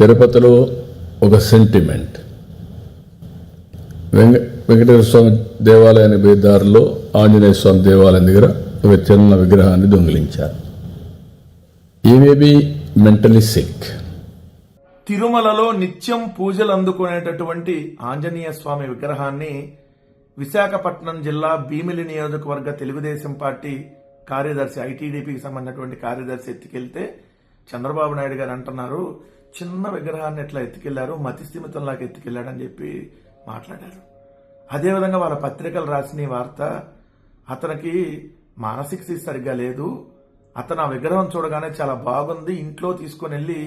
తిరుపతిలో ఒక సెంటిమెంట్. వెంకటేశ్వర స్వామి దేవాలయానికి పోయే దారిలో ఆంజనేయ స్వామి దేవాలయం దగ్గర ఒక చిన్న విగ్రహాన్ని దొంగిలించారు. ఈ మే బి మెంటలీ సిక్. తిరుమలలో నిత్యం పూజలు అందుకునేటటువంటి ఆంజనేయ స్వామి విగ్రహాన్ని విశాఖపట్నం జిల్లా భీమిలి నియోజకవర్గ తెలుగుదేశం పార్టీ కార్యదర్శి, ఐటీడీపీకి సంబంధించినటువంటి కార్యదర్శి ఎత్తుకెళ్తే చంద్రబాబు నాయుడు గారు అంటున్నారు, చిన్న విగ్రహాన్ని ఎట్లా ఎత్తుకెళ్లారు, మతిస్థిమితంలాగా ఎత్తుకెళ్లాడని చెప్పి మాట్లాడారు. అదేవిధంగా వాళ్ళ పత్రికలు రాసిన వార్త, అతనికి మానసిక స్థితి సరిగ్గా లేదు, అతను ఆ విగ్రహం చూడగానే చాలా బాగుంది, ఇంట్లో తీసుకుని వెళ్లి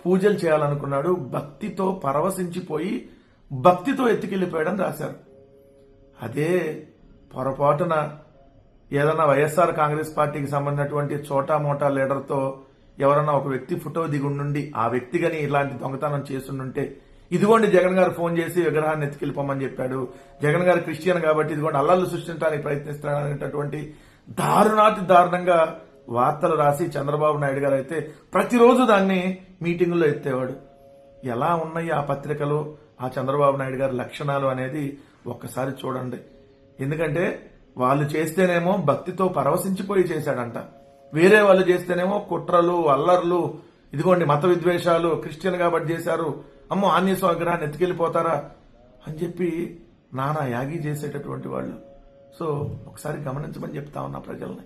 పూజలు చేయాలనుకున్నాడు, భక్తితో పరవశించిపోయి భక్తితో ఎత్తుకెళ్లిపోయాడని రాశారు. అదే పొరపాటున ఏదన్నా వైఎస్ఆర్ కాంగ్రెస్ పార్టీకి సంబంధించినటువంటి చోటా మోటా లీడర్తో ఎవరన్నా ఒక వ్యక్తి ఫోటో దిగుండి ఆ వ్యక్తిగాని ఇలాంటి దొంగతనం చేస్తుంటే, ఇదిగోండి జగన్ గారు ఫోన్ చేసి విగ్రహాన్ని ఎత్తుకెళ్ళిపోమని చెప్పాడు, జగన్ గారు క్రిస్టియన్ కాబట్టి ఇదిగోండి అల్లర్లు సృష్టించడానికి ప్రయత్నిస్తున్నాడనేటటువంటి దారుణంగా వార్తలు రాసి చంద్రబాబు నాయుడు గారు అయితే ప్రతిరోజు దాన్ని మీటింగుల్లో ఎత్తేవాడు. ఎలా ఉన్నాయి ఆ పత్రికలు, ఆ చంద్రబాబు నాయుడు గారి లక్షణాలు అనేది ఒక్కసారి చూడండి. ఎందుకంటే వాళ్ళు చేస్తేనేమో భక్తితో పరవశించిపోయి చేశాడంట, వేరే వాళ్ళు చేస్తేనేమో కుట్రలు, అల్లర్లు, ఇదిగోండి మత విద్వేషాలు, క్రిస్టియన్ కాబట్టి చేశారు, అమ్మో ఆంజనేయ స్వామి విగ్రహాన్ని ఎత్తుకెళ్లిపోతారా అని చెప్పి నానా యాగి చేసేటటువంటి వాళ్ళు. సో ఒకసారి గమనించమని చెప్తా ఉన్నా ప్రజల్ని.